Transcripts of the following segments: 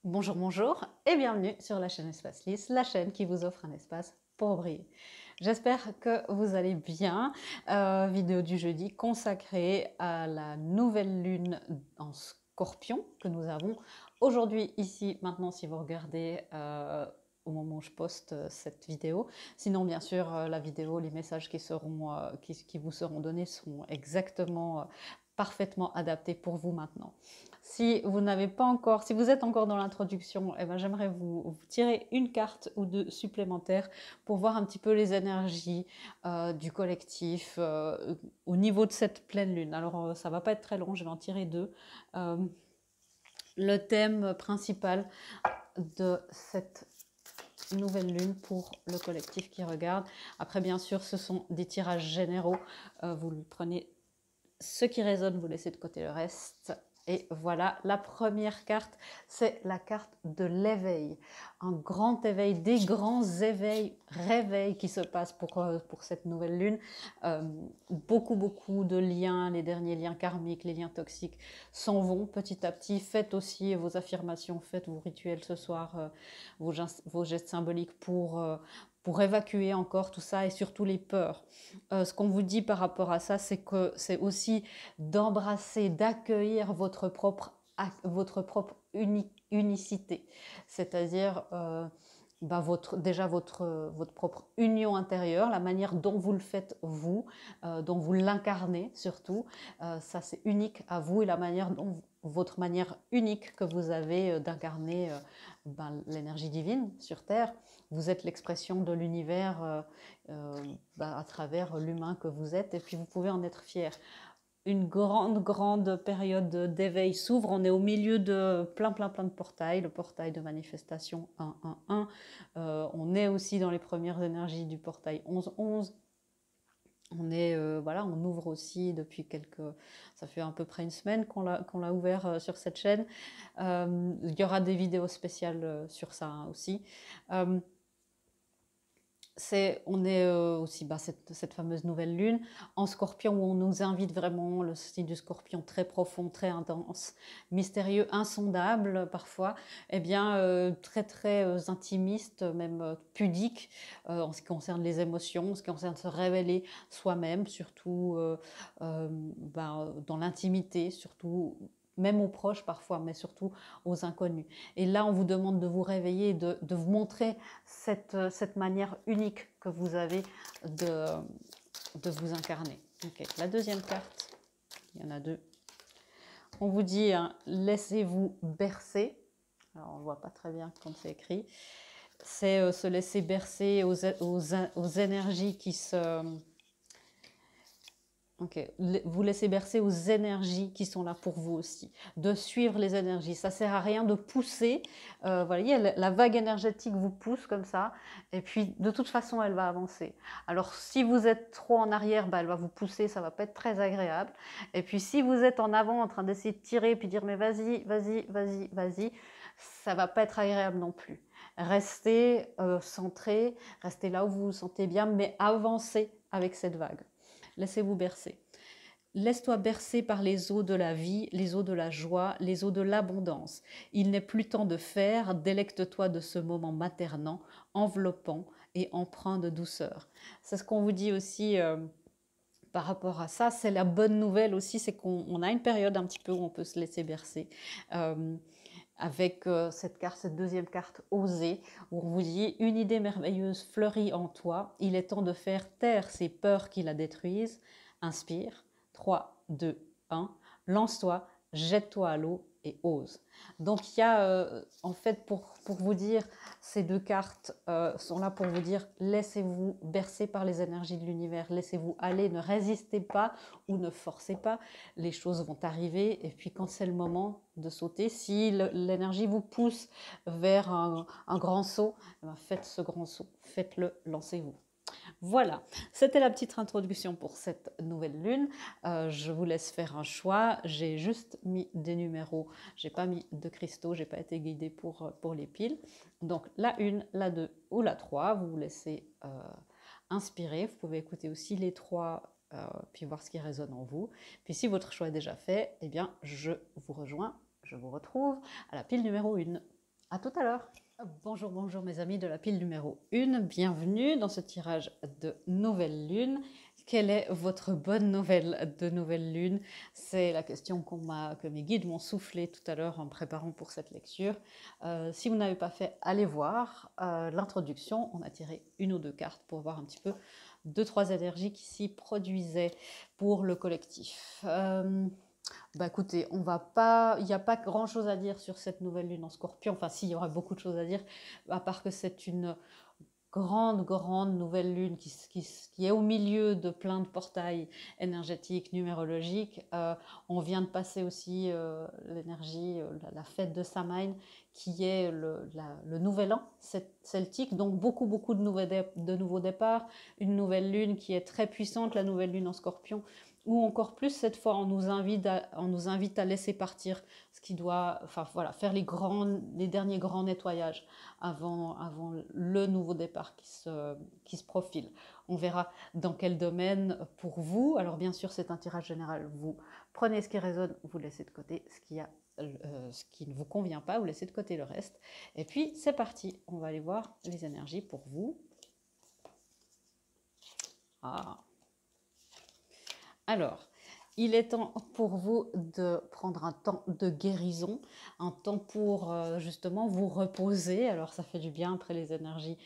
Bonjour, bonjour et bienvenue sur la chaîne Espace Lys, la chaîne qui vous offre un espace pour briller. J'espère que vous allez bien. Vidéo du jeudi consacrée à la nouvelle lune en Scorpion que nous avons aujourd'hui ici, maintenant si vous regardez au moment où je poste cette vidéo. Sinon bien sûr la vidéo, les messages qui vous seront donnés seront exactement parfaitement adaptés pour vous maintenant. Si vous n'avez pas encore, si vous êtes encore dans l'introduction, eh ben, j'aimerais vous tirer une carte ou deux supplémentaires pour voir un petit peu les énergies du collectif au niveau de cette pleine lune. Alors ça va pas être très long, je vais en tirer deux. Euh, le thème principal de cette nouvelle lune pour le collectif qui regarde. Après, bien sûr, ce sont des tirages généraux. Vous prenez ce qui résonne, vous laissez de côté le reste. Et voilà, la première carte, c'est la carte de l'éveil. Un grand éveil, des grands éveils, réveils qui se passent pour cette nouvelle lune. Beaucoup de liens, les derniers liens karmiques, les liens toxiques s'en vont petit à petit. Faites aussi vos affirmations, faites vos rituels ce soir, vos gestes symboliques pour évacuer encore tout ça et surtout les peurs. Ce qu'on vous dit par rapport à ça, c'est que c'est aussi d'embrasser, d'accueillir votre propre unicité, c'est-à-dire déjà votre propre union intérieure, la manière dont vous le faites vous, dont vous l'incarnez surtout, ça c'est unique à vous et la manière dont votre manière unique que vous avez d'incarner l'énergie divine sur Terre. Vous êtes l'expression de l'univers à travers l'humain que vous êtes et puis vous pouvez en être fier. Une grande période d'éveil s'ouvre. On est au milieu de plein de portails. Le portail de manifestation 1-1-1. On est aussi dans les premières énergies du portail 11-11. On ouvre aussi depuis ça fait à peu près une semaine qu'on l'a ouvert sur cette chaîne. Il y aura des vidéos spéciales sur ça aussi. On est aussi cette fameuse nouvelle lune en Scorpion où on nous invite vraiment, le signe du Scorpion très profond, très intense, mystérieux, insondable parfois, eh bien très intimiste, même pudique en ce qui concerne les émotions, en ce qui concerne se révéler soi-même, surtout dans l'intimité, surtout même aux proches parfois, mais surtout aux inconnus. Et là, on vous demande de vous réveiller, de vous montrer cette manière unique que vous avez de vous incarner. Okay. La deuxième carte, il y en a deux. On vous dit, hein, laissez-vous bercer. Alors, on ne voit pas très bien comme c'est écrit. C'est se laisser bercer aux énergies qui se... Ok, vous laissez bercer aux énergies qui sont là pour vous aussi, de suivre les énergies. Ça sert à rien de pousser. Voilà, la vague énergétique vous pousse comme ça, et puis de toute façon, elle va avancer. Alors, si vous êtes trop en arrière, elle va vous pousser, ça va pas être très agréable. Et puis, si vous êet en avant, en train d'essayer de tirer, puis dire mais vas-y, ça va pas être agréable non plus. Restez centré, restez là où vous vous sentez bien, mais avancez avec cette vague. Laissez-vous bercer. Laisse-toi bercer par les eaux de la vie, les eaux de la joie, les eaux de l'abondance. Il n'est plus temps de faire, délecte-toi de ce moment maternant, enveloppant et empreint de douceur. C'est ce qu'on vous dit aussi par rapport à ça. C'est la bonne nouvelle aussi, c'est qu'on a une période un petit peu où on peut se laisser bercer. Avec cette deuxième carte osée, où on vous dit une idée merveilleuse fleurit en toi, il est temps de faire taire ces peurs qui la détruisent. Inspire, 3, 2, 1, lance-toi, jette-toi à l'eau et ose. Donc il y a en fait pour vous dire, ces deux cartes sont là pour vous dire laissez-vous bercer par les énergies de l'univers, laissez-vous aller, ne résistez pas ou ne forcez pas, les choses vont arriver et puis quand c'est le moment de sauter, si l'énergie vous pousse vers un grand saut, faites ce grand saut, faites-le, lancez-vous. Voilà, c'était la petite introduction pour cette nouvelle lune. Je vous laisse faire un choix. J'ai juste mis des numéros, j'ai pas mis de cristaux, j'ai pas été guidée pour les piles. Donc la 1, la 2 ou la 3, vous vous laissez inspirer. Vous pouvez écouter aussi les 3 puis voir ce qui résonne en vous. Puis si votre choix est déjà fait, eh bien je vous rejoins, je vous retrouve à la pile numéro 1. À tout à l'heure. Bonjour, bonjour mes amis de la pile numéro 1. Bienvenue dans ce tirage de nouvelle lune. Quelle est votre bonne nouvelle de nouvelle lune? C'est la question que mes guides m'ont soufflé tout à l'heure en me préparant pour cette lecture. Si vous n'avez pas fait, allez voir l'introduction. On a tiré une ou deux cartes pour voir un petit peu deux, trois énergies qui s'y produisaient pour le collectif. Bah écoutez, il n'y a pas grand-chose à dire sur cette nouvelle lune en Scorpion. Enfin, si, il y aura beaucoup de choses à dire, à part que c'est une grande nouvelle lune qui est au milieu de plein de portails énergétiques, numérologiques. On vient de passer aussi l'énergie, la fête de Samhain, qui est le nouvel an celtique. Donc beaucoup de nouveaux départs. Une nouvelle lune qui est très puissante, la nouvelle lune en Scorpion, ou encore plus cette fois on nous invite à laisser partir ce qui doit, enfin voilà, faire les derniers grands nettoyages avant le nouveau départ qui se profile. On verra dans quel domaine pour vous. Alors bien sûr, c'est un tirage général. Vous prenez ce qui résonne, vous laissez de côté ce qui ne vous convient pas, vous laissez de côté le reste. Et puis c'est parti, on va aller voir les énergies pour vous. Alors, il est temps pour vous de prendre un temps de guérison, un temps pour justement vous reposer. Alors, ça fait du bien après les énergies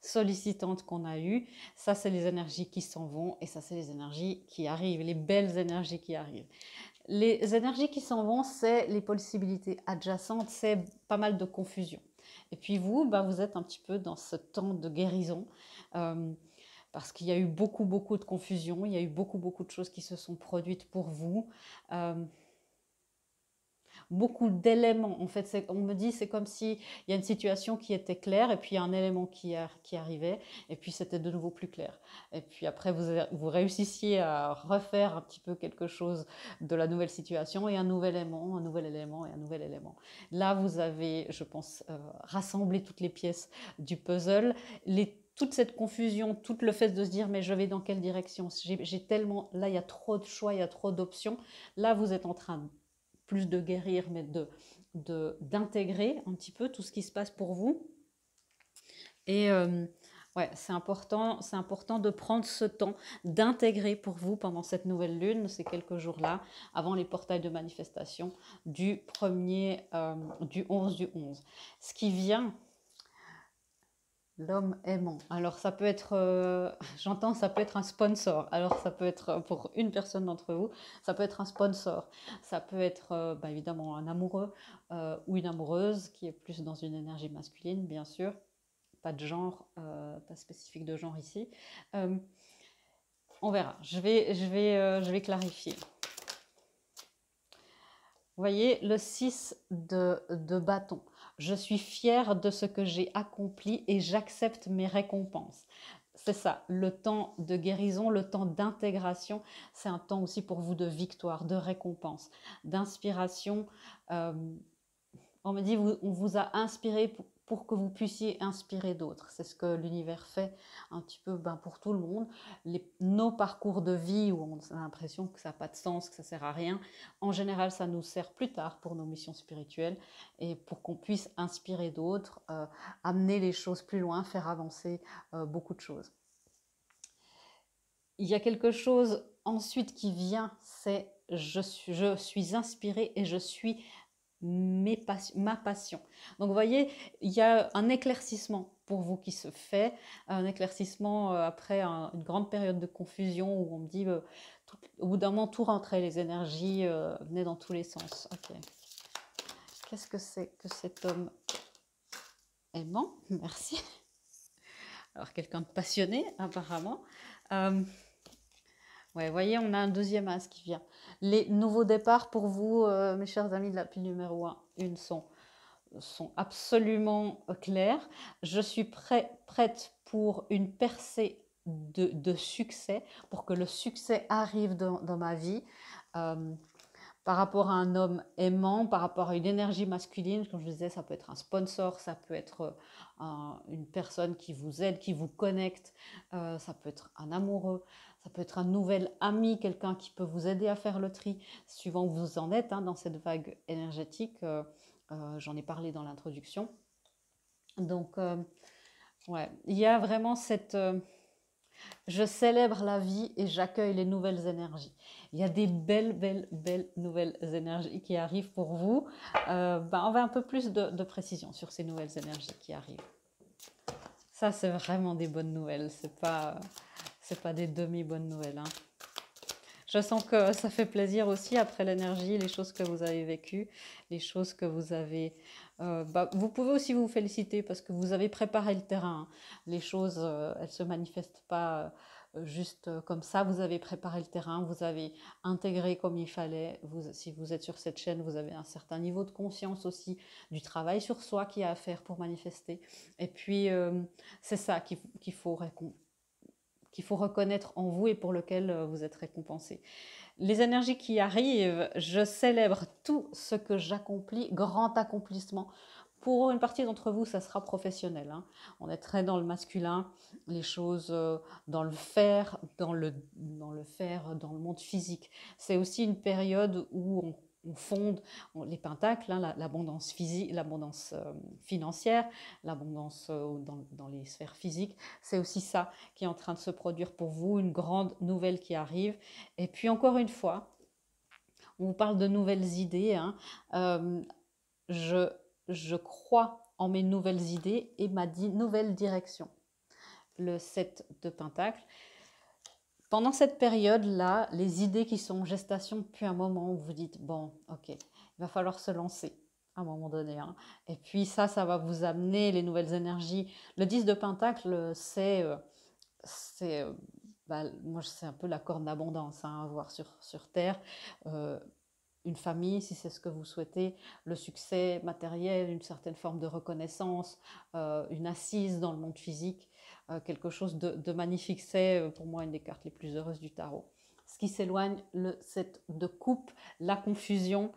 sollicitantes qu'on a eues. Ça, c'est les énergies qui s'en vont et ça, c'est les énergies qui arrivent, les belles énergies qui arrivent. Les énergies qui s'en vont, c'est les possibilités adjacentes, c'est pas mal de confusion. Et puis vous, vous êtes un petit peu dans ce temps de guérison. Parce qu'il y a eu beaucoup de confusion, il y a eu beaucoup de choses qui se sont produites pour vous. Beaucoup d'éléments, en fait, on me dit c'est comme s'il y a une situation qui était claire et puis il y a un élément qui arrivait et puis c'était de nouveau plus clair. Et puis après, vous réussissiez à refaire un petit peu quelque chose de la nouvelle situation et un nouvel élément, un nouvel élément et un nouvel élément. Là, vous avez, je pense, rassemblé toutes les pièces du puzzle. Toute cette confusion, tout le fait de se dire mais je vais dans quelle direction, j'ai tellement, là il y a trop de choix, il y a trop d'options. Là, vous êtes en train plus de guérir, mais d'intégrer un petit peu tout ce qui se passe pour vous. Et ouais, c'est important de prendre ce temps d'intégrer pour vous pendant cette nouvelle lune, ces quelques jours-là, avant les portails de manifestation du 1er, du 11 du 11. Ce qui vient, l'homme aimant. Alors ça peut être, j'entends, ça peut être un sponsor. Alors ça peut être pour une personne d'entre vous, ça peut être un sponsor. Ça peut être évidemment un amoureux ou une amoureuse qui est plus dans une énergie masculine, bien sûr. Pas de genre, pas spécifique de genre ici. On verra. Je vais clarifier. Vous voyez, le 6 de bâton. Je suis fière de ce que j'ai accompli et j'accepte mes récompenses. C'est ça, le temps de guérison, le temps d'intégration, c'est un temps aussi pour vous de victoire, de récompense, d'inspiration. On me dit, on vous a inspiré pour que vous puissiez inspirer d'autres. C'est ce que l'univers fait un petit peu pour tout le monde. Nos parcours de vie où on a l'impression que ça n'a pas de sens, que ça ne sert à rien, en général, ça nous sert plus tard pour nos missions spirituelles et pour qu'on puisse inspirer d'autres, amener les choses plus loin, faire avancer beaucoup de choses. Il y a quelque chose ensuite qui vient, c'est je suis inspirée et je suis ma passion. Donc vous voyez, il y a un éclaircissement pour vous qui se fait, un éclaircissement après une grande période de confusion où on me dit, au bout d'un moment, tout rentrait, les énergies venaient dans tous les sens. Ok. Qu'est-ce que c'est que cet homme aimant? Merci. Alors quelqu'un de passionné apparemment. Ouais, vous voyez, on a un deuxième as qui vient. Les nouveaux départs pour vous, mes chers amis de la pile numéro 1, sont absolument clairs. Je suis prête pour une percée de succès, pour que le succès arrive dans ma vie. Par rapport à un homme aimant, par rapport à une énergie masculine, comme je disais, ça peut être un sponsor, ça peut être une personne qui vous aide, qui vous connecte, ça peut être un amoureux, ça peut être un nouvel ami, quelqu'un qui peut vous aider à faire le tri, suivant où vous en êtes dans cette vague énergétique. J'en ai parlé dans l'introduction. Donc, ouais, il y a vraiment cette... je célèbre la vie et j'accueille les nouvelles énergies. Il y a des belles, belles, belles nouvelles énergies qui arrivent pour vous. On va un peu plus de précision sur ces nouvelles énergies qui arrivent. Ça, c'est vraiment des bonnes nouvelles. C'est pas des demi-bonnes nouvelles, hein. Je sens que ça fait plaisir aussi après l'énergie, les choses que vous avez vécues, les choses que vous avez... vous pouvez aussi vous féliciter parce que vous avez préparé le terrain. Les choses, elles ne se manifestent pas juste comme ça. Vous avez préparé le terrain, vous avez intégré comme il fallait. Si vous êtes sur cette chaîne, vous avez un certain niveau de conscience aussi du travail sur soi qu'il y a à faire pour manifester. Et puis, c'est ça qu'il faut reconnaître en vous et pour lequel vous êtes récompensé. Les énergies qui arrivent, je célèbre tout ce que j'accomplis, grand accomplissement. Pour une partie d'entre vous, ça sera professionnel, hein. On est très dans le masculin, les choses dans le faire, dans le monde physique. C'est aussi une période où on fonde les pentacles, hein, l'abondance physique, l'abondance financière, l'abondance dans les sphères physiques. C'est aussi ça qui est en train de se produire pour vous, une grande nouvelle qui arrive. Et puis encore une fois, on vous parle de nouvelles idées, hein. Je crois en mes nouvelles idées et ma nouvelle direction. Le 7 de Pentacle. Pendant cette période-là, les idées qui sont en gestation depuis un moment, où vous dites, bon, ok, il va falloir se lancer à un moment donné, hein. Et puis ça va vous amener les nouvelles énergies. Le 10 de Pentacle, c'est moi, c'est un peu la corne d'abondance, hein, à avoir sur Terre. Une famille, si c'est ce que vous souhaitez, le succès matériel, une certaine forme de reconnaissance, une assise dans le monde physique, quelque chose de magnifique. C'est pour moi une des cartes les plus heureuses du tarot. Ce qui s'éloigne, le 7 de coupe, la confusion,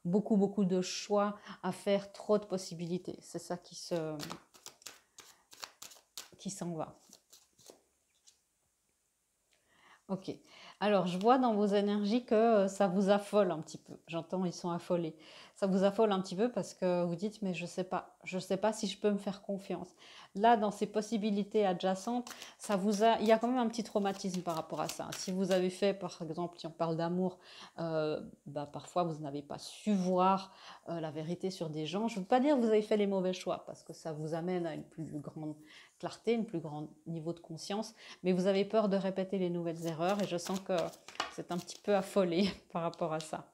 beaucoup de choix à faire, trop de possibilités. C'est ça qui s'en va. Ok. Alors, je vois dans vos énergies que ça vous affole un petit peu. J'entends, ils sont affolés. Ça vous affole un petit peu parce que vous dites, mais je sais pas si je peux me faire confiance. Là, dans ces possibilités adjacentes, il y a quand même un petit traumatisme par rapport à ça. Si vous avez fait, par exemple, si on parle d'amour, parfois vous n'avez pas su voir la vérité sur des gens. Je ne veux pas dire que vous avez fait les mauvais choix parce que ça vous amène à une plus grande clarté, un plus grand niveau de conscience, mais vous avez peur de répéter les nouvelles erreurs et je sens que c'est un petit peu affolé par rapport à ça.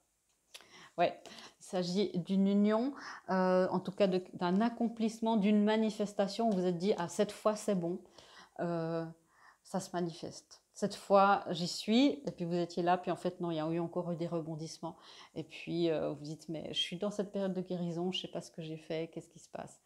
Ouais, il s'agit d'une union, en tout cas d'un accomplissement, d'une manifestation où vous êtes dit, ah, cette fois c'est bon, ça se manifeste. Cette fois, j'y suis, et puis vous étiez là, puis en fait, non, il y a eu encore des rebondissements. Et puis, vous dites, mais je suis dans cette période de guérison, je ne sais pas ce que j'ai fait, qu'est-ce qui se passe?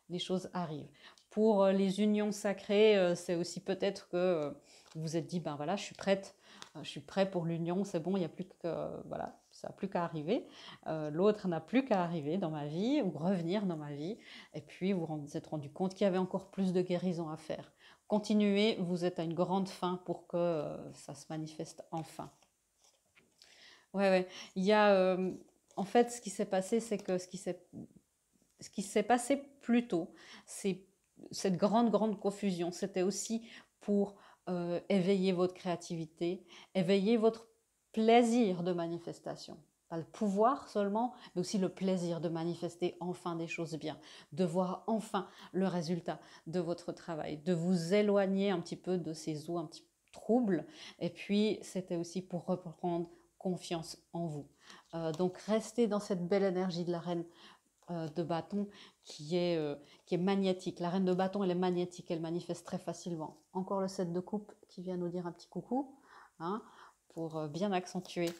Les choses arrivent. Pour les unions sacrées, c'est aussi peut-être que vous vous êtes dit, ben voilà, je suis prête, je suis prêt pour l'union, c'est bon, il n'y a plus que, voilà, ça n'a plus qu'à arriver. L'autre n'a plus qu'à arriver dans ma vie ou revenir dans ma vie. Et puis, vous vous êtes rendu compte qu'il y avait encore plus de guérison à faire. Continuez, vous êtes à une grande fin pour que ça se manifeste enfin. Ouais. Il y a, en fait, ce qui s'est passé, c'est que ce qui s'est passé plus tôt, c'est cette grande confusion. C'était aussi pour éveiller votre créativité, éveiller votre plaisir de manifestation. Pas le pouvoir seulement, mais aussi le plaisir de manifester enfin des choses bien, de voir enfin le résultat de votre travail, de vous éloigner un petit peu de ces eaux un petit peu troubles. Et puis, c'était aussi pour reprendre confiance en vous. Donc, restez dans cette belle énergie de la reine de bâton qui est magnétique. La reine de bâton, elle est magnétique, elle manifeste très facilement. Encore le 7 de coupe qui vient nous dire un petit coucou, hein, pour bien accentuer,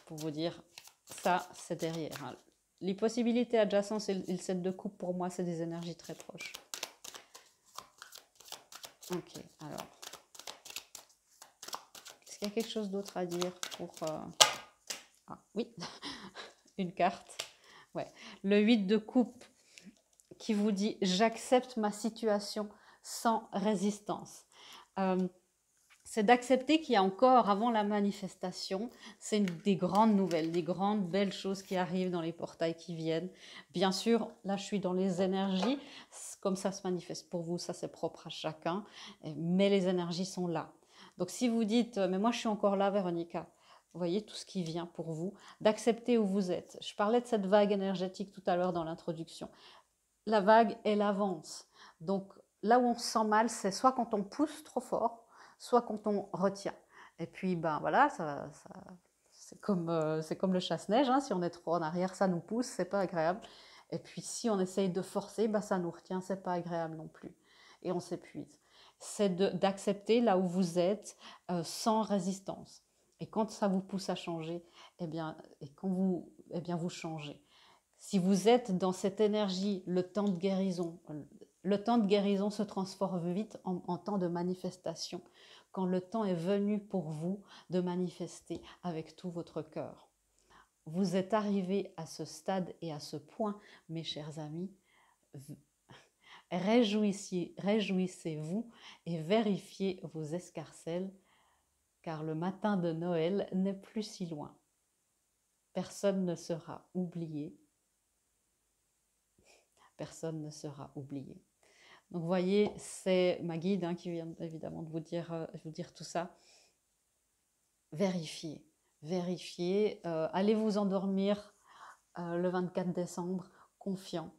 pour vous dire, ça, c'est derrière, hein. Les possibilités adjacentes et le 7 de coupe, pour moi, c'est des énergies très proches. Ok, alors. Est-ce qu'il y a quelque chose d'autre à dire pour... Ah, oui, une carte. Ouais. Le 8 de coupe qui vous dit « J'accepte ma situation sans résistance ». c'est d'accepter qu'il y a encore, avant la manifestation, c'est des grandes nouvelles, des grandes belles choses qui arrivent dans les portails qui viennent. Bien sûr, là je suis dans les énergies, comme ça se manifeste pour vous, ça c'est propre à chacun, mais les énergies sont là. Donc si vous dites, mais moi je suis encore là, Véronica, vous voyez tout ce qui vient pour vous, d'accepter où vous êtes. Je parlais de cette vague énergétique tout à l'heure dans l'introduction. La vague, elle avance. Donc là où on se sent mal, c'est soit quand on pousse trop fort, soit quand on retient. Et puis, ben voilà, c'est comme le chasse-neige, hein, si on est trop en arrière, ça nous pousse, c'est pas agréable. Et puis si on essaye de forcer, ben, ça nous retient, c'est pas agréable non plus. Et on s'épuise. C'est d'accepter là où vous êtes sans résistance. Et quand ça vous pousse à changer, eh bien, vous changez. Si vous êtes dans cette énergie, le temps de guérison se transforme vite en temps de manifestation. Quand le temps est venu pour vous de manifester avec tout votre cœur. Vous êtes arrivés à ce stade et à ce point, mes chers amis. Réjouissez-vous et vérifiez vos escarcelles, car le matin de Noël n'est plus si loin. Personne ne sera oublié. Personne ne sera oublié. Donc, vous voyez, c'est ma guide qui vient évidemment de vous dire tout ça. Vérifiez, vérifiez. Allez vous endormir le 24 décembre, confiant.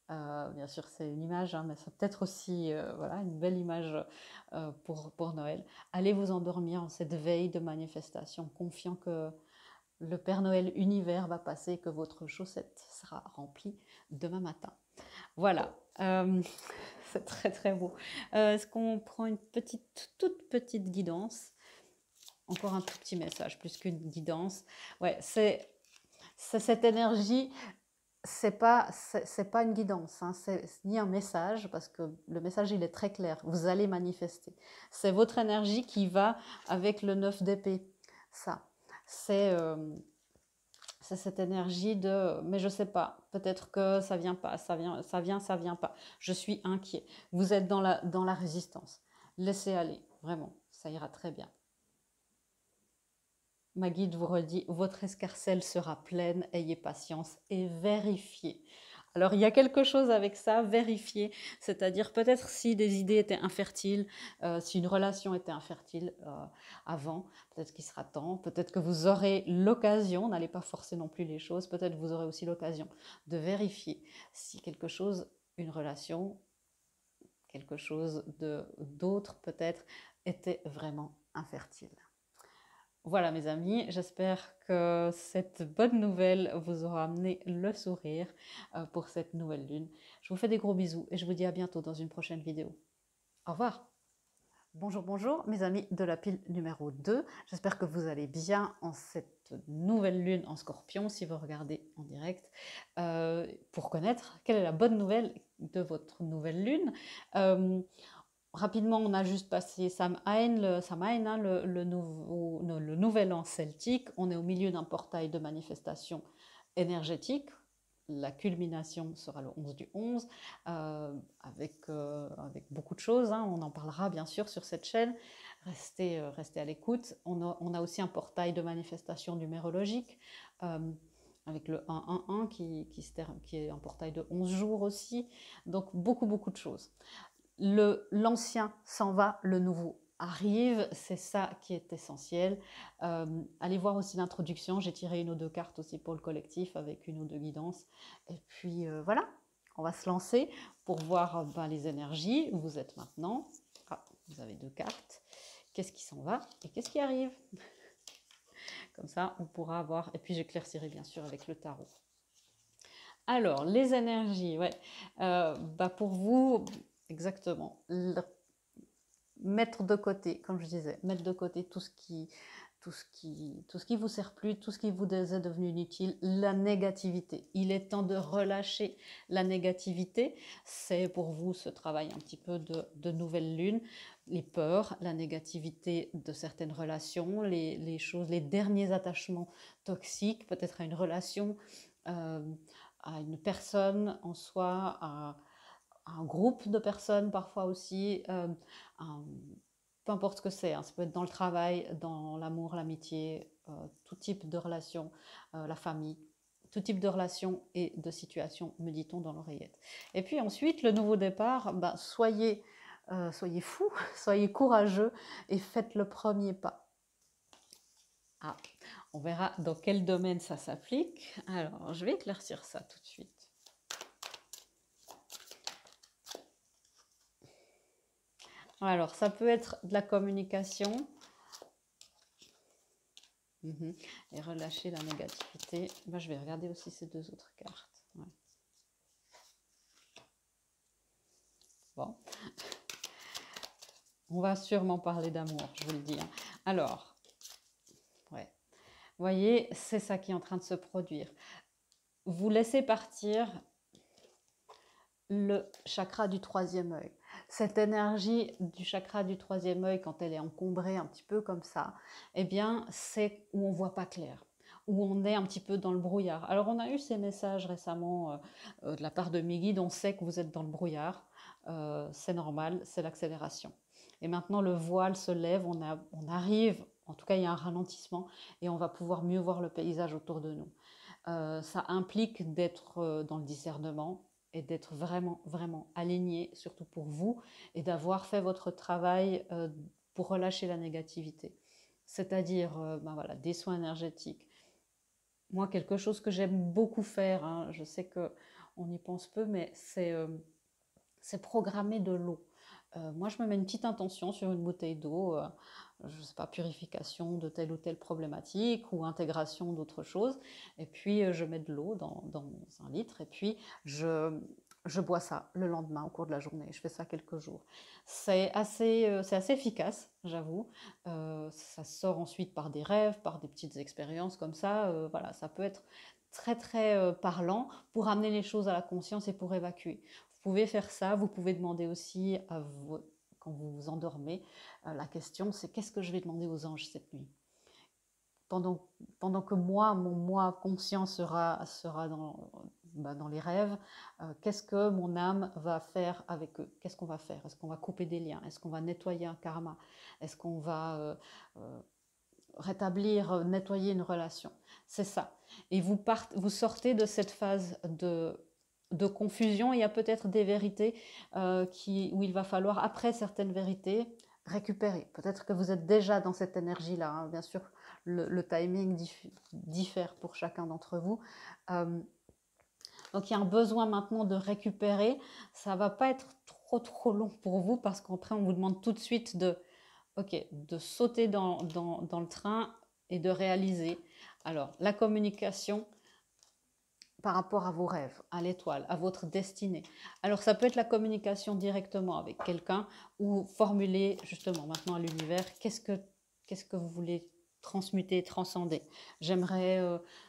Bien sûr, c'est une image, mais c'est peut-être aussi voilà, une belle image pour Noël. Allez vous endormir en cette veille de manifestation, confiant que le Père Noël univers va passer, que votre chaussette sera remplie demain matin. Voilà, c'est très très beau. Est-ce qu'on prend une toute petite guidance? Encore un tout petit message, plus qu'une guidance. Ouais, c'est cette énergie, c'est pas une guidance, c'est ni un message, parce que le message il est très clair, vous allez manifester. C'est votre énergie qui va avec le 9 d'épée. Ça, c'est cette énergie de mais je sais pas, peut-être que ça vient pas, ça vient pas, je suis inquiet. Vous êtes dans la résistance. Laissez aller, vraiment, ça ira très bien. Ma guide vous redit, votre escarcelle sera pleine, ayez patience et vérifiez. Alors il y a quelque chose avec ça, vérifier, c'est-à-dire peut-être si des idées étaient infertiles, si une relation était infertile avant, peut-être qu'il sera temps, peut-être que vous aurez l'occasion, n'allez pas forcer non plus les choses, peut-être vous aurez aussi l'occasion de vérifier si quelque chose, une relation, quelque chose d'autre peut-être, était vraiment infertile. Voilà mes amis, j'espère que cette bonne nouvelle vous aura amené le sourire pour cette nouvelle lune. Je vous fais des gros bisous et je vous dis à bientôt dans une prochaine vidéo. Au revoir. Bonjour, bonjour mes amis de la pile numéro 2. J'espère que vous allez bien en cette nouvelle lune en Scorpion si vous regardez en direct. Pour connaître quelle est la bonne nouvelle de votre nouvelle lune. Rapidement, on a juste passé Samhain, le nouvel an celtique. On est au milieu d'un portail de manifestation énergétique. La culmination sera le 11 du 11, avec beaucoup de choses. On en parlera bien sûr sur cette chaîne. Restez à l'écoute. On a aussi un portail de manifestation numérologique, avec le 111 qui est un portail de 11 jours aussi. Donc beaucoup de choses. L'ancien s'en va, le nouveau arrive, c'est ça qui est essentiel. Allez voir aussi l'introduction, j'ai tiré une ou deux cartes aussi pour le collectif avec une ou deux guidances. Et puis voilà, on va se lancer pour voir les énergies où vous êtes maintenant. Ah, vous avez deux cartes. Qu'est-ce qui s'en va et qu'est-ce qui arrive? Comme ça, on pourra avoir... Et puis j'éclaircirai bien sûr avec le tarot. Alors, les énergies, ouais. Pour vous... Exactement. Mettre de côté, comme je disais, mettre de côté tout ce qui vous sert plus, tout ce qui vous est devenu inutile, la négativité. Il est temps de relâcher la négativité. C'est pour vous ce travail un petit peu de nouvelle lune. Les peurs, la négativité de certaines relations, les choses, les derniers attachements toxiques, peut-être à une relation, à une personne en soi, à un groupe de personnes parfois aussi, peu importe ce que c'est, hein, ça peut être dans le travail, dans l'amour, l'amitié, tout type de relation, la famille, tout type de relation et de situation, me dit-on dans l'oreillette. Et puis ensuite, le nouveau départ, bah, soyez fous, soyez courageux et faites le premier pas. Ah, on verra dans quel domaine ça s'applique. Alors, je vais éclaircir ça tout de suite. Alors, ça peut être de la communication. Et relâcher la négativité. Ben, je vais regarder aussi ces deux autres cartes. Ouais. Bon. On va sûrement parler d'amour, je vous le dis. Hein. Alors, ouais. Vous voyez, c'est ça qui est en train de se produire. Vous laissez partir le chakra du troisième œil. Cette énergie du chakra du troisième œil, quand elle est encombrée un petit peu comme ça, eh bien, c'est où on ne voit pas clair, où on est un petit peu dans le brouillard. Alors, on a eu ces messages récemment de la part de mes guides, on sait que vous êtes dans le brouillard, c'est normal, c'est l'accélération. Et maintenant, le voile se lève, on arrive, en tout cas, il y a un ralentissement et on va pouvoir mieux voir le paysage autour de nous. Ça implique d'être dans le discernement, et d'être vraiment, vraiment aligné, surtout pour vous, et d'avoir fait votre travail pour relâcher la négativité. C'est-à-dire ben voilà, des soins énergétiques. Moi, quelque chose que j'aime beaucoup faire, hein, je sais qu'on y pense peu, mais c'est programmer de l'eau. Moi, je me mets une petite intention sur une bouteille d'eau, je ne sais pas, purification de telle ou telle problématique ou intégration d'autre chose. Et puis, je mets de l'eau dans un litre et puis je bois ça le lendemain au cours de la journée. Je fais ça quelques jours. C'est assez efficace, j'avoue. Ça sort ensuite par des rêves, par des petites expériences comme ça. Voilà, ça peut être très, très parlant pour amener les choses à la conscience et pour évacuer. Vous pouvez faire ça, vous pouvez demander aussi, quand vous vous endormez, la question c'est qu'est-ce que je vais demander aux anges cette nuit pendant que moi, mon moi conscient sera dans les rêves, qu'est-ce que mon âme va faire avec eux? Qu'est-ce qu'on va faire? Est-ce qu'on va couper des liens? Est-ce qu'on va nettoyer un karma? Est-ce qu'on va rétablir, nettoyer une relation? C'est ça. Et vous sortez de cette phase de confusion. Il y a peut-être des vérités où il va falloir, après certaines vérités, récupérer. Peut-être que vous êtes déjà dans cette énergie-là. Hein. Bien sûr, le timing diffère pour chacun d'entre vous. Donc, il y a un besoin maintenant de récupérer. Ça ne va pas être trop long pour vous parce qu'après, on vous demande tout de suite de sauter dans le train et de réaliser. Alors, la communication par rapport à vos rêves, à l'étoile, à votre destinée. Alors, ça peut être la communication directement avec quelqu'un ou formuler justement maintenant à l'univers qu'est-ce que vous voulez transmuter, transcender. J'aimerais,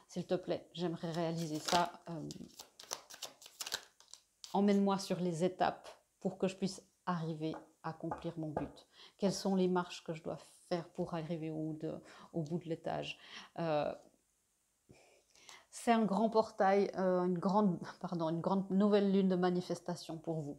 s'il te plaît, j'aimerais réaliser ça. Emmène-moi sur les étapes pour que je puisse arriver à accomplir mon but. Quelles sont les marches que je dois faire pour arriver au bout de l'étage? C'est un grand portail, une grande nouvelle lune de manifestation pour vous.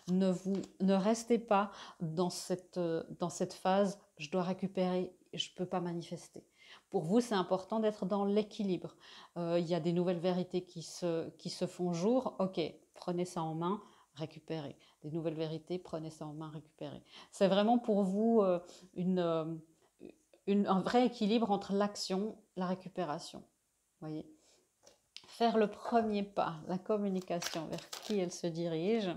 Ne restez pas dans cette phase, je dois récupérer, je ne peux pas manifester. Pour vous, c'est important d'être dans l'équilibre. Il y a des nouvelles vérités qui se font jour. Ok, prenez ça en main, récupérez. Des nouvelles vérités, prenez ça en main, récupérez. C'est vraiment pour vous un vrai équilibre entre l'action, la récupération. Voyez. Faire le premier pas, la communication, vers qui elle se dirige.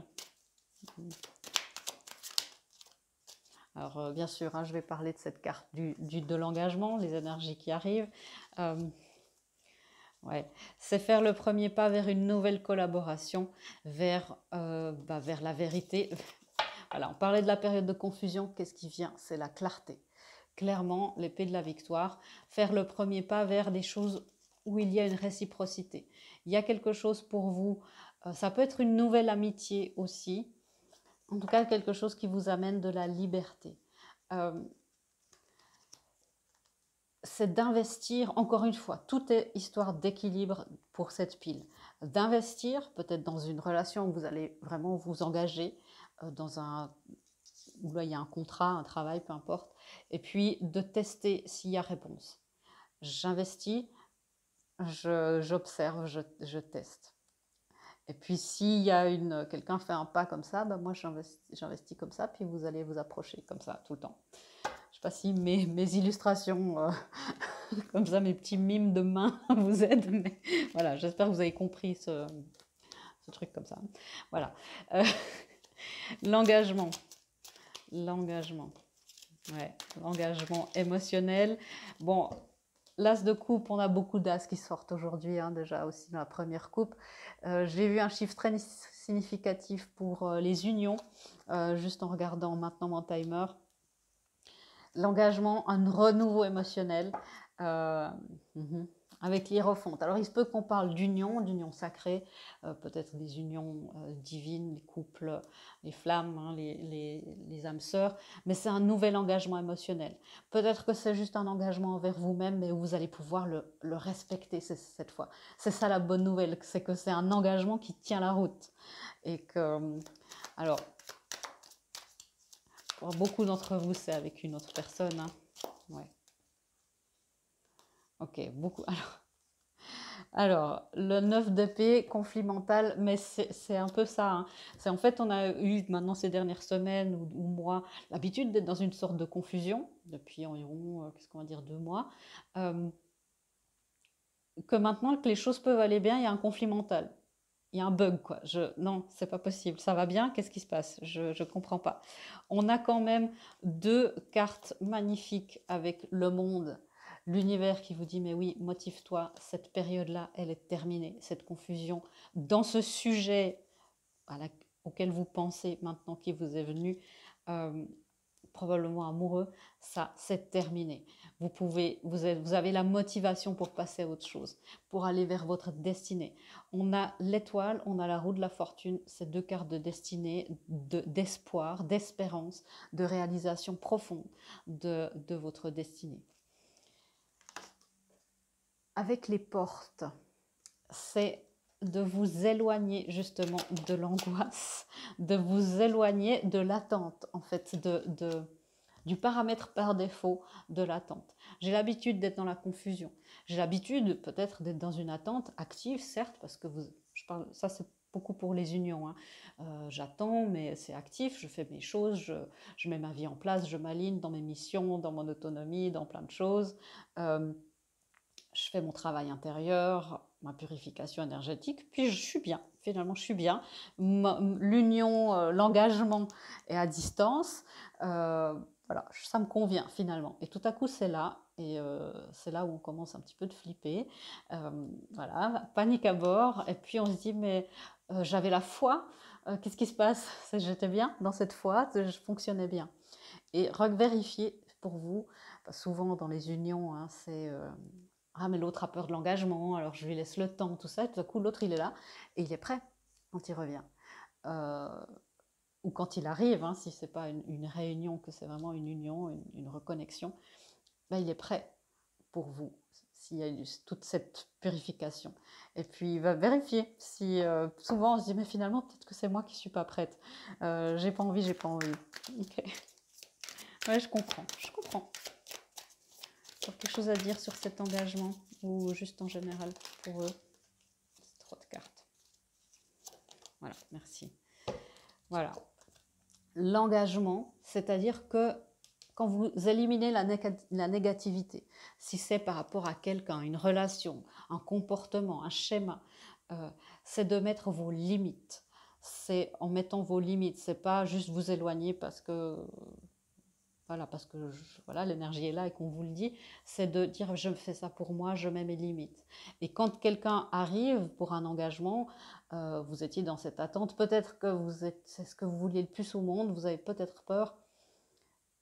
Alors, bien sûr, hein, je vais parler de cette carte de l'engagement, les énergies qui arrivent. Ouais, c'est faire le premier pas vers une nouvelle collaboration, vers la vérité. Voilà, on parlait de la période de confusion. Qu'est-ce qui vient? C'est la clarté. Clairement, l'épée de la victoire. Faire le premier pas vers des choses où il y a une réciprocité. Il y a quelque chose pour vous. Ça peut être une nouvelle amitié aussi. En tout cas, quelque chose qui vous amène de la liberté. C'est d'investir, encore une fois, tout est histoire d'équilibre pour cette pile. D'investir peut-être dans une relation où vous allez vraiment vous engager dans où là il y a un contrat, un travail, peu importe, et puis de tester s'il y a réponse. J'investis, j'observe, je teste. Et puis s'il y a quelqu'un fait un pas comme ça, bah moi j'investis comme ça, puis vous allez vous approcher comme ça tout le temps. Je sais pas si mes illustrations, comme ça, mes petits mimes de main vous aident, mais voilà, j'espère que vous avez compris ce truc comme ça. Voilà. Euh, l'engagement. L'engagement. Ouais, l'engagement émotionnel. Bon, l'as de coupe, on a beaucoup d'as qui sortent aujourd'hui, hein, déjà aussi dans la première coupe. J'ai vu un chiffre très significatif pour les unions, juste en regardant maintenant mon timer. L'engagement, un renouveau émotionnel avec l'hiérophante. Alors il se peut qu'on parle d'union sacrée, peut-être des unions divines, les couples, les flammes, hein, les âmes sœurs, mais c'est un nouvel engagement émotionnel. Peut-être que c'est juste un engagement envers vous-même, mais où vous allez pouvoir le respecter cette fois. C'est ça la bonne nouvelle, c'est que c'est un engagement qui tient la route. Et que, alors, pour beaucoup d'entre vous, c'est avec une autre personne. Hein. Ouais. Ok, beaucoup. Alors, le 9 d'épée, conflit mental, mais c'est un peu ça. Hein. C'est en fait, on a eu maintenant ces dernières semaines ou mois l'habitude d'être dans une sorte de confusion, depuis environ, qu'est-ce qu'on va dire, 2 mois, que maintenant que les choses peuvent aller bien, il y a un conflit mental. Il y a un bug, quoi. Non, c'est pas possible. Ça va bien, qu'est-ce qui se passe? Je comprends pas. On a quand même 2 cartes magnifiques avec le monde, l'univers qui vous dit, mais oui, motive-toi, cette période-là, elle est terminée. Cette confusion dans ce sujet auquel vous pensez maintenant qui vous est venu, euh, probablement amoureux, ça, c'est terminé. Vous avez la motivation pour passer à autre chose, pour aller vers votre destinée. On a l'étoile, on a la roue de la fortune, ces 2 cartes de destinée, d'espoir, d'espérance, de réalisation profonde de votre destinée. Avec les portes, c'est de vous éloigner justement de l'angoisse, de vous éloigner de l'attente, en fait, du paramètre par défaut de l'attente. J'ai l'habitude d'être dans la confusion. J'ai l'habitude peut-être d'être dans une attente active, certes, parce que ça c'est beaucoup pour les unions. Hein. J'attends, mais c'est actif, je fais mes choses, je mets ma vie en place, je m'aligne dans mes missions, dans mon autonomie, dans plein de choses. Je fais mon travail intérieur, ma purification énergétique, puis je suis bien. Finalement, je suis bien. L'union, l'engagement est à distance. Voilà, ça me convient finalement. Et tout à coup, c'est là. Et c'est là où on commence un petit peu de flipper. Voilà, panique à bord. Et puis on se dit, mais j'avais la foi. Qu'est-ce qui se passe? J'étais bien dans cette foi, je fonctionnais bien. Et vérifier pour vous, souvent dans les unions, hein, c'est ah mais l'autre a peur de l'engagement, alors je lui laisse le temps, tout ça, et tout à coup l'autre il est là et il est prêt quand il revient. Euh, ou quand il arrive, hein, si c'est pas une réunion, que c'est vraiment une union, une reconnexion, ben, il est prêt pour vous, s'il y a eu toute cette purification. Et puis il va vérifier si souvent on se dit mais finalement peut-être que c'est moi qui suis pas prête. J'ai pas envie, j'ai pas envie. Ok. Ouais, je comprends, je comprends. Quelque chose à dire sur cet engagement ou juste en général pour eux? C'est trop de cartes. Voilà, merci. Voilà. L'engagement, c'est-à-dire que quand vous éliminez la négativité, si c'est par rapport à quelqu'un, une relation, un comportement, un schéma, c'est de mettre vos limites. C'est en mettant vos limites, c'est pas juste vous éloigner parce que voilà, parce que voilà, l'énergie est là et qu'on vous le dit, c'est de dire je fais ça pour moi, je mets mes limites. Et quand quelqu'un arrive pour un engagement, vous étiez dans cette attente, peut-être que c'est ce que vous vouliez le plus au monde, vous avez peut-être peur,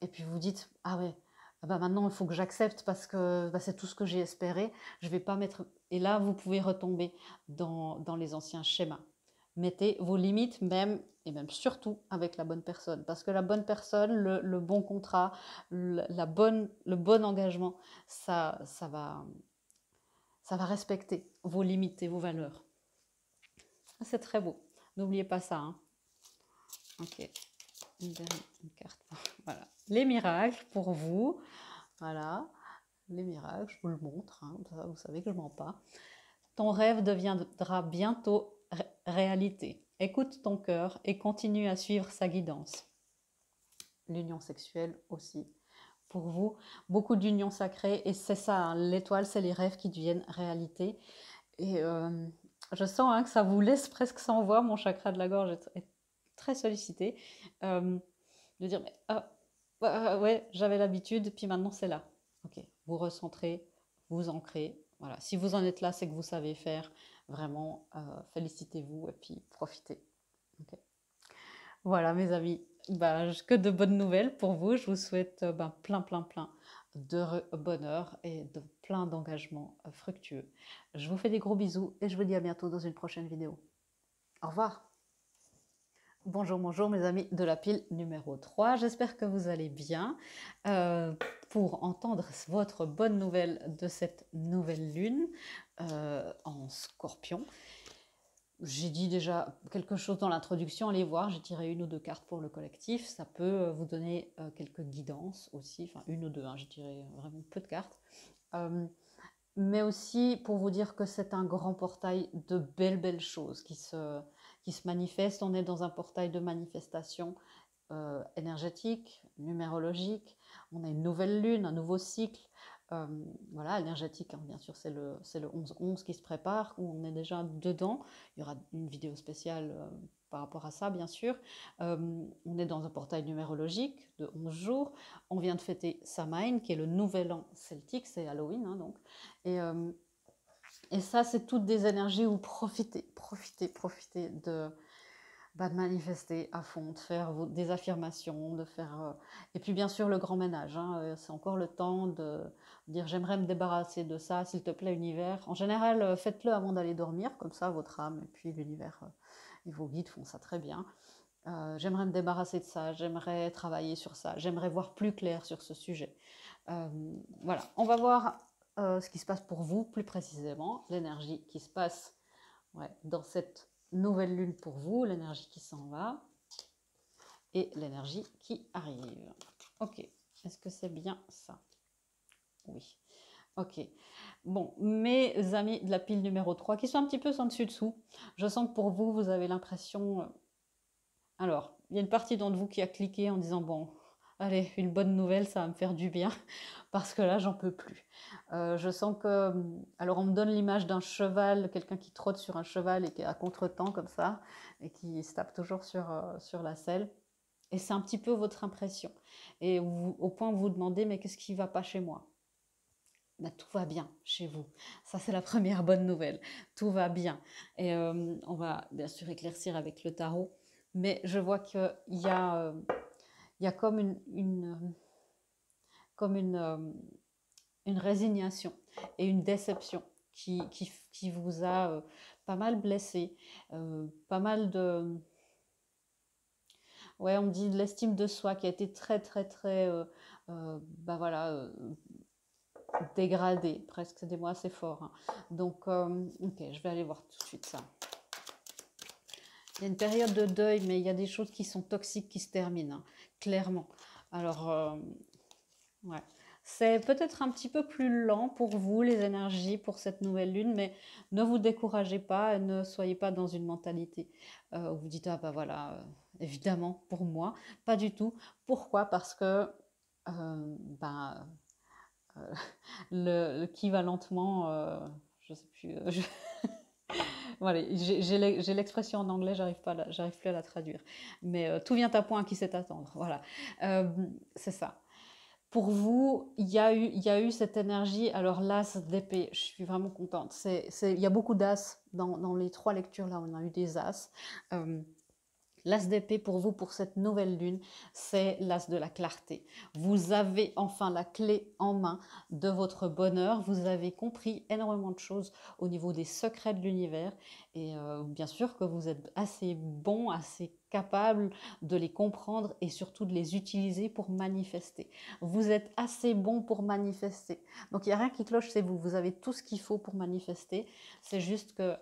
et puis vous dites ah ouais, bah maintenant il faut que j'accepte parce que bah, c'est tout ce que j'ai espéré, je vais pas mettre. Et là vous pouvez retomber dans les anciens schémas. Mettez vos limites même et même surtout avec la bonne personne. Parce que la bonne personne, le bon contrat, le bon engagement, ça va respecter vos limites et vos valeurs. C'est très beau. N'oubliez pas ça. Hein. Ok. une dernière carte. Voilà, les miracles pour vous. Voilà, les miracles, je vous le montre, hein, vous savez que je mens pas. Ton rêve deviendra bientôt réalité. Écoute ton cœur et continue à suivre sa guidance. L'union sexuelle aussi. Pour vous, beaucoup d'unions sacrées, et c'est ça, hein, l'étoile, c'est les rêves qui deviennent réalité. Et je sens, hein, que ça vous laisse presque sans voix, mon chakra de la gorge est très sollicité. De dire, mais, ouais, j'avais l'habitude, puis maintenant c'est là. Ok, vous recentrez, vous ancrez. Voilà, si vous en êtes là, c'est que vous savez faire. Vraiment, félicitez-vous et puis profitez. Okay. Voilà, mes amis, bah, que de bonnes nouvelles pour vous. Je vous souhaite plein de bonheur et de plein d'engagements fructueux. Je vous fais des gros bisous et je vous dis à bientôt dans une prochaine vidéo. Au revoir. Bonjour mes amis de la pile numéro 3, j'espère que vous allez bien. Pour entendre votre bonne nouvelle de cette nouvelle lune en Scorpion, j'ai dit déjà quelque chose dans l'introduction, allez voir, j'ai tiré une ou deux cartes pour le collectif, ça peut vous donner quelques guidances aussi, enfin une ou deux, hein, j'ai tiré vraiment peu de cartes. Mais aussi pour vous dire que c'est un grand portail de belles choses qui se manifestent. On est dans un portail de manifestation énergétique, numérologique. On a une nouvelle lune, un nouveau cycle. Voilà, énergétique, hein, bien sûr, c'est le 11-11 qui se prépare, où on est déjà dedans. Il y aura une vidéo spéciale par rapport à ça, bien sûr. On est dans un portail numérologique de 11 jours. On vient de fêter Samhain, qui est le nouvel an celtique, c'est Halloween, hein, donc. Et ça, c'est toutes des énergies où profitez de manifester à fond, de faire des affirmations, de faire... Et puis bien sûr le grand ménage, hein, c'est encore le temps de dire j'aimerais me débarrasser de ça, s'il te plaît univers. En général, faites-le avant d'aller dormir, comme ça votre âme et puis l'univers et vos guides font ça très bien. J'aimerais me débarrasser de ça, j'aimerais travailler sur ça, j'aimerais voir plus clair sur ce sujet. Voilà, on va voir ce qui se passe pour vous plus précisément, l'énergie qui se passe dans cette nouvelle lune pour vous, l'énergie qui s'en va et l'énergie qui arrive. Ok, est-ce que c'est bien ça? Oui. Ok. Bon, mes amis de la pile numéro 3, qui sont un petit peu sans dessus-dessous, je sens que pour vous, vous avez l'impression... Alors, il y a une partie d'entre vous qui a cliqué en disant, bon, allez, une bonne nouvelle, ça va me faire du bien, parce que là, j'en peux plus. Je sens que... Alors, on me donne l'image d'un cheval, quelqu'un qui trotte sur un cheval et qui est à contre-temps, comme ça, et qui se tape toujours sur la selle. Et c'est un petit peu votre impression. Et au point où vous vous demandez, mais qu'est-ce qui ne va pas chez moi? Ben, tout va bien chez vous. Ça, c'est la première bonne nouvelle. Tout va bien. Et on va bien sûr éclaircir avec le tarot. Mais je vois qu'il y a comme une résignation et une déception qui vous a pas mal blessé, pas mal de... Ouais, on me dit de l'estime de soi qui a été très voilà, dégradée, presque, c'est des mots assez forts. Hein. Donc, ok, je vais aller voir tout de suite ça. Il y a une période de deuil, mais il y a des choses qui sont toxiques qui se terminent, hein, clairement. Alors, ouais. C'est peut-être un petit peu plus lent pour vous, les énergies, pour cette nouvelle lune, mais ne vous découragez pas et ne soyez pas dans une mentalité où vous dites, ah bah voilà, évidemment, pour moi, pas du tout. Pourquoi? Parce que ben, l'équivalentement, je sais plus, voilà, j'ai l'expression en anglais, j'arrive plus à la traduire. Mais tout vient à point à qui sait attendre. Voilà, c'est ça. Pour vous, il y a eu cette énergie. Alors l'as d'épée, je suis vraiment contente. Il y a beaucoup d'as dans les 3 lectures là. On a eu des as. L'as d'épée pour vous, pour cette nouvelle lune, c'est l'as de la clarté. Vous avez enfin la clé en main de votre bonheur. Vous avez compris énormément de choses au niveau des secrets de l'univers. Et bien sûr que vous êtes assez bon, assez capable de les comprendre et surtout de les utiliser pour manifester. Vous êtes assez bon pour manifester. Donc il n'y a rien qui cloche, c'est vous. Vous avez tout ce qu'il faut pour manifester. C'est juste qu'il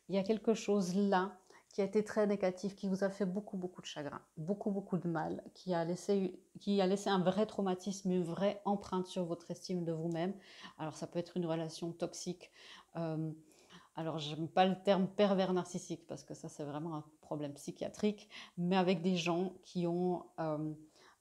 y a quelque chose là qui a été très négatif, qui vous a fait beaucoup, beaucoup de chagrin, beaucoup, beaucoup de mal, qui a laissé un vrai traumatisme, une vraie empreinte sur votre estime de vous-même. Alors, ça peut être une relation toxique. euh, alors, je n'aime pas le terme pervers narcissique parce que ça, c'est vraiment un problème psychiatrique, mais avec des gens qui ont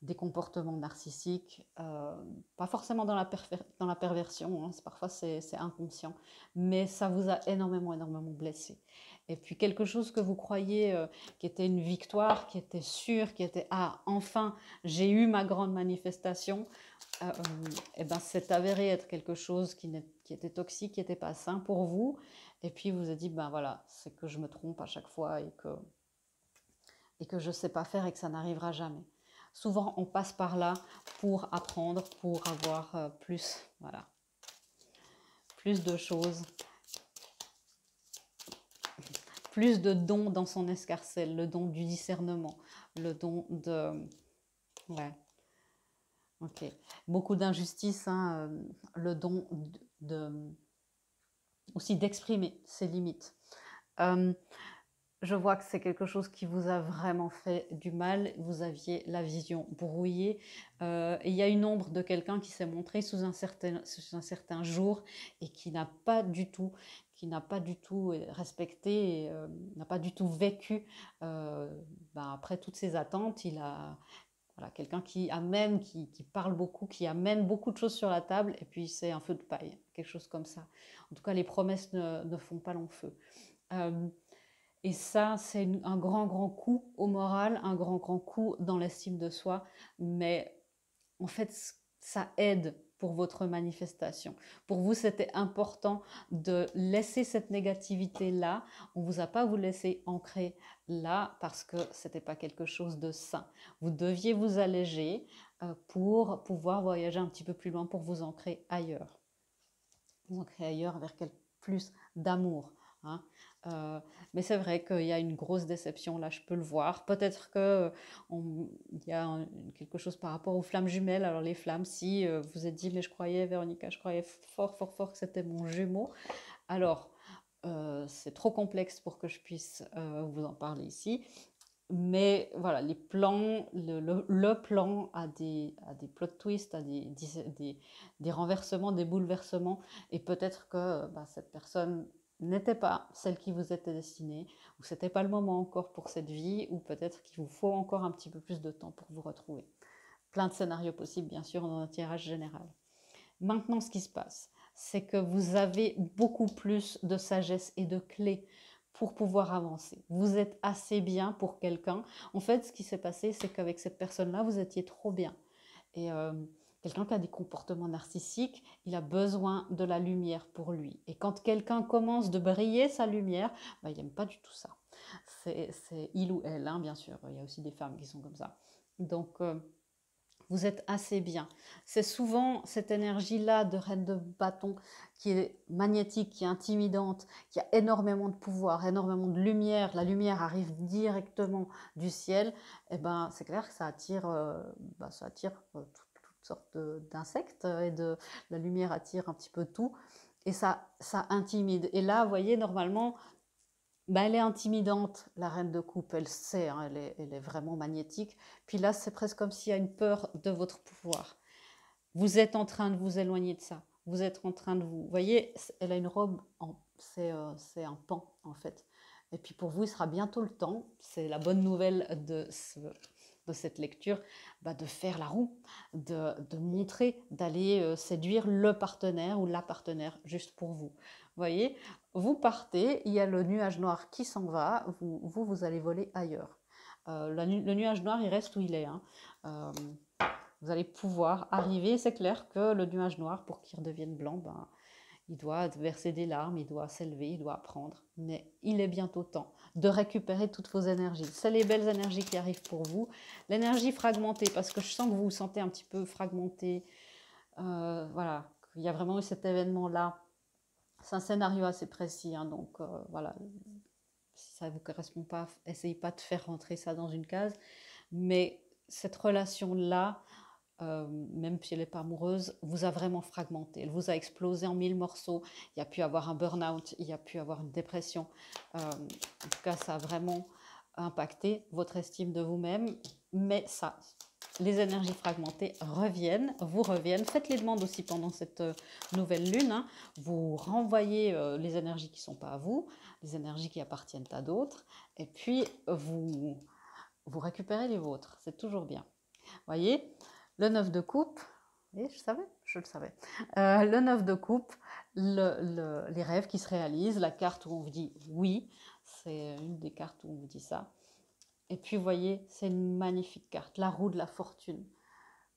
des comportements narcissiques, pas forcément dans la perversion, hein, parfois c'est inconscient, mais ça vous a énormément, énormément blessé. Et puis quelque chose que vous croyez qui était une victoire, qui était sûr, qui était ah enfin j'ai eu ma grande manifestation, et ben c'est avéré être quelque chose qui était toxique, qui n'était pas sain pour vous. Et puis vous avez dit ben voilà c'est que je me trompe à chaque fois et que je ne sais pas faire et que ça n'arrivera jamais. Souvent, on passe par là pour apprendre, pour avoir plus, voilà, plus de choses, plus de dons dans son escarcelle, le don du discernement, le don de... Ouais, ok. Beaucoup d'injustice, hein, le don aussi d'exprimer ses limites. Je vois que c'est quelque chose qui vous a vraiment fait du mal. Vous aviez la vision brouillée. Et il y a une ombre de quelqu'un qui s'est montré sous un certain jour et qui n'a pas du tout respecté, n'a pas du tout vécu. Après toutes ces attentes, il a voilà, quelqu'un qui amène, qui parle beaucoup, qui amène beaucoup de choses sur la table, et puis c'est un feu de paille, quelque chose comme ça. En tout cas, les promesses ne font pas long feu. Et ça, c'est un grand, grand coup au moral, un grand, grand coup dans l'estime de soi. Mais en fait, ça aide pour votre manifestation. Pour vous, c'était important de laisser cette négativité-là. On ne vous a pas vous laisser ancrer là parce que ce n'était pas quelque chose de sain. Vous deviez vous alléger pour pouvoir voyager un petit peu plus loin, pour vous ancrer ailleurs. Vous ancrer ailleurs vers plus d'amour. Hein. Mais c'est vrai qu'il y a une grosse déception, là je peux le voir. Peut-être qu'il y a quelque chose par rapport aux flammes jumelles. Alors les flammes, si vous êtes dit, mais je croyais, Véronica, je croyais fort, fort, fort que c'était mon jumeau. Alors, c'est trop complexe pour que je puisse vous en parler ici. Mais voilà, les plans, le plan a des plot twists, a des renversements, des bouleversements. Et peut-être que cette personne n'était pas celle qui vous était destinée, ou c'était pas le moment encore pour cette vie, ou peut-être qu'il vous faut encore un petit peu plus de temps pour vous retrouver. Plein de scénarios possibles, bien sûr, dans un tirage général. Maintenant, ce qui se passe, c'est que vous avez beaucoup plus de sagesse et de clés pour pouvoir avancer. Vous êtes assez bien pour quelqu'un. En fait, ce qui s'est passé, c'est qu'avec cette personne-là, vous étiez trop bien. Et quelqu'un qui a des comportements narcissiques, il a besoin de la lumière pour lui. Et quand quelqu'un commence de briller sa lumière, il n'aime pas du tout ça. C'est il ou elle, hein, bien sûr. Il y a aussi des femmes qui sont comme ça. Donc, vous êtes assez bien. C'est souvent cette énergie-là de reine de bâton qui est magnétique, qui est intimidante, qui a énormément de pouvoir, énormément de lumière. La lumière arrive directement du ciel. Et ben, c'est clair que ça attire, toutes sortes d'insectes et la lumière attire un petit peu tout. Et ça intimide. Et là, vous voyez, normalement, elle est intimidante, la reine de coupe, elle sait, hein, elle est vraiment magnétique. Puis là, c'est presque comme s'il y a une peur de votre pouvoir. Vous êtes en train de vous éloigner de ça. Vous êtes en train de vous... voyez, elle a une robe, c'est un pan en fait. Et puis pour vous, il sera bientôt le temps, c'est la bonne nouvelle de cette lecture, de faire la roue, de montrer, d'aller séduire le partenaire ou la partenaire juste pour vous. Vous voyez, vous partez, il y a le nuage noir qui s'en va, vous allez voler ailleurs. Le nuage noir, il reste où il est. Hein. Vous allez pouvoir arriver, c'est clair que le nuage noir, pour qu'il redevienne blanc, il doit verser des larmes, il doit s'élever, il doit apprendre. Mais il est bientôt temps de récupérer toutes vos énergies. C'est les belles énergies qui arrivent pour vous. L'énergie fragmentée, parce que je sens que vous vous sentez un petit peu fragmenté. Voilà, il y a vraiment eu cet événement-là. C'est un scénario assez précis, hein, donc voilà. Si ça ne vous correspond pas, essayez pas de faire rentrer ça dans une case. Mais cette relation-là, même si elle n'est pas amoureuse, vous a vraiment fragmenté. Elle vous a explosé en 1000 morceaux. Il y a pu avoir un burn-out, il y a pu avoir une dépression. En tout cas, ça a vraiment impacté votre estime de vous-même. Mais ça, les énergies fragmentées vous reviennent. Faites les demandes aussi pendant cette nouvelle lune. Hein. Vous renvoyez les énergies qui ne sont pas à vous, les énergies qui appartiennent à d'autres. Et puis, vous récupérez les vôtres. C'est toujours bien. Voyez, le 9 de coupe, et je le savais. Le 9 de coupe, les rêves qui se réalisent, la carte où on vous dit oui, c'est une des cartes où on vous dit ça. Et puis, vous voyez, c'est une magnifique carte, la roue de la fortune.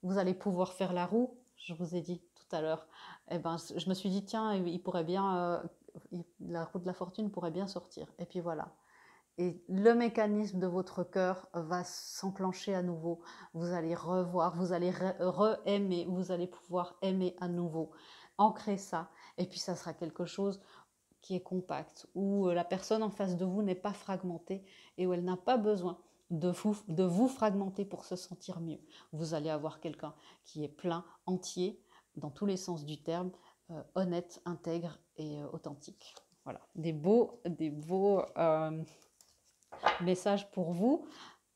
Vous allez pouvoir faire la roue, je vous ai dit tout à l'heure. Eh ben, je me suis dit, tiens, il pourrait bien, la roue de la fortune pourrait bien sortir. Et puis voilà. Et le mécanisme de votre cœur va s'enclencher à nouveau. Vous allez revoir, vous allez re-aimer, vous allez pouvoir aimer à nouveau. Ancrez ça. Et puis ça sera quelque chose qui est compact, où la personne en face de vous n'est pas fragmentée et où elle n'a pas besoin de vous fragmenter pour se sentir mieux. Vous allez avoir quelqu'un qui est plein, entier, dans tous les sens du terme, honnête, intègre et authentique. Voilà, des beaux message pour vous.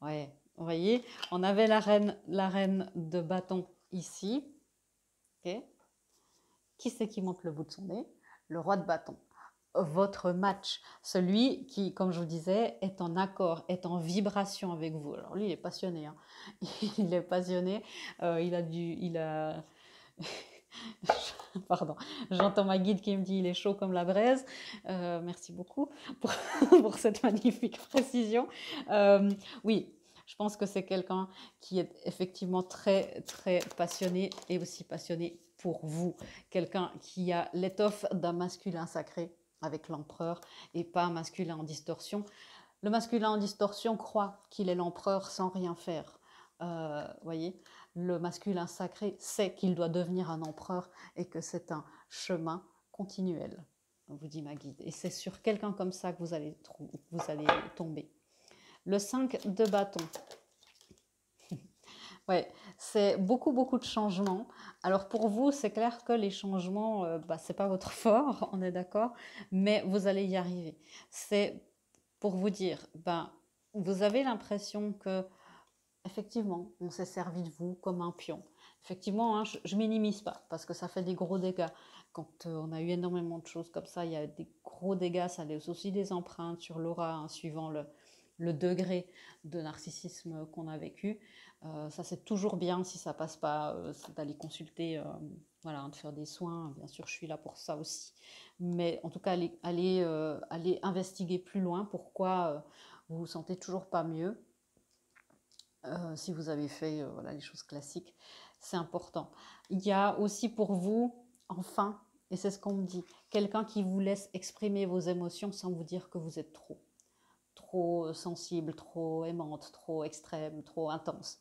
Ouais, vous voyez, on avait la reine de bâton ici. Okay. Qui c'est qui monte le bout de son nez? Le roi de bâton. Votre match, celui qui, comme je vous disais, est en accord, est en vibration avec vous. Alors lui, il est passionné. Hein. Il est passionné. Il a Pardon, j'entends ma guide qui me dit il est chaud comme la braise. Merci beaucoup pour cette magnifique précision. Oui, je pense que c'est quelqu'un qui est effectivement très, très passionné et aussi passionné pour vous. Quelqu'un qui a l'étoffe d'un masculin sacré avec l'empereur et pas un masculin en distorsion. Le masculin en distorsion croit qu'il est l'empereur sans rien faire. Voyez, le masculin sacré sait qu'il doit devenir un empereur et que c'est un chemin continuel, vous dit ma guide. Et c'est sur quelqu'un comme ça que vous allez tomber. Le 5 de bâton. Ouais, c'est beaucoup de changements. Alors pour vous, c'est clair que les changements, c'est pas votre fort, on est d'accord, mais vous allez y arriver. C'est pour vous dire, vous avez l'impression que effectivement, on s'est servi de vous comme un pion. Effectivement, hein, je minimise pas parce que ça fait des gros dégâts. Quand on a eu énormément de choses comme ça, il y a des gros dégâts. Ça laisse aussi des empreintes sur l'aura, hein, suivant le degré de narcissisme qu'on a vécu. Ça, c'est toujours bien si ça passe pas, d'aller consulter, voilà, de faire des soins. Bien sûr, je suis là pour ça aussi. Mais en tout cas, allez investiguer plus loin pourquoi vous vous sentez toujours pas mieux. Si vous avez fait voilà, les choses classiques, c'est important. Il y a aussi pour vous, enfin, et c'est ce qu'on me dit, quelqu'un qui vous laisse exprimer vos émotions sans vous dire que vous êtes trop sensible, trop aimante, trop extrême, trop intense.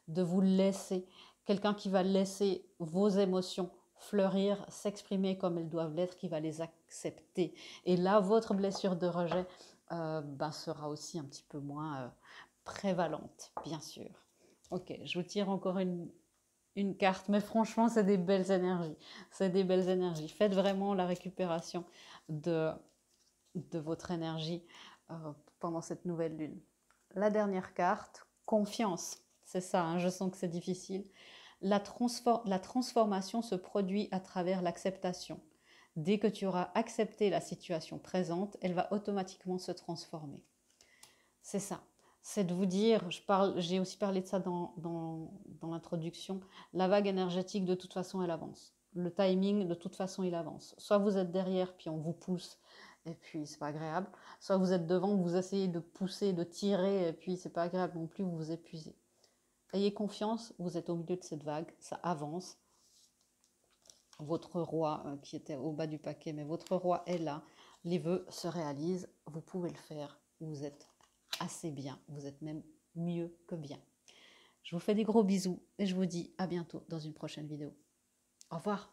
De vous laisser, quelqu'un qui va laisser vos émotions fleurir, s'exprimer comme elles doivent l'être, qui va les accepter. Et là, votre blessure de rejet sera aussi un petit peu moins prévalente, bien sûr. Ok, je vous tire encore une carte, mais franchement, c'est des belles énergies. C'est des belles énergies. Faites vraiment la récupération de votre énergie pendant cette nouvelle lune. La dernière carte, confiance. C'est ça, hein, je sens que c'est difficile. La transformation se produit à travers l'acceptation. Dès que tu auras accepté la situation présente, elle va automatiquement se transformer. C'est ça. C'est de vous dire, j'ai aussi parlé de ça dans l'introduction, la vague énergétique, de toute façon, elle avance. Le timing, de toute façon, il avance. Soit vous êtes derrière, puis on vous pousse, et puis c'est pas agréable. Soit vous êtes devant, vous essayez de pousser, de tirer, et puis c'est pas agréable non plus, vous vous épuisez. Ayez confiance, vous êtes au milieu de cette vague, ça avance. Votre roi, qui était au bas du paquet, mais votre roi est là. Les vœux se réalisent, vous pouvez le faire, vous êtes assez bien, vous êtes même mieux que bien. Je vous fais des gros bisous et je vous dis à bientôt dans une prochaine vidéo. Au revoir.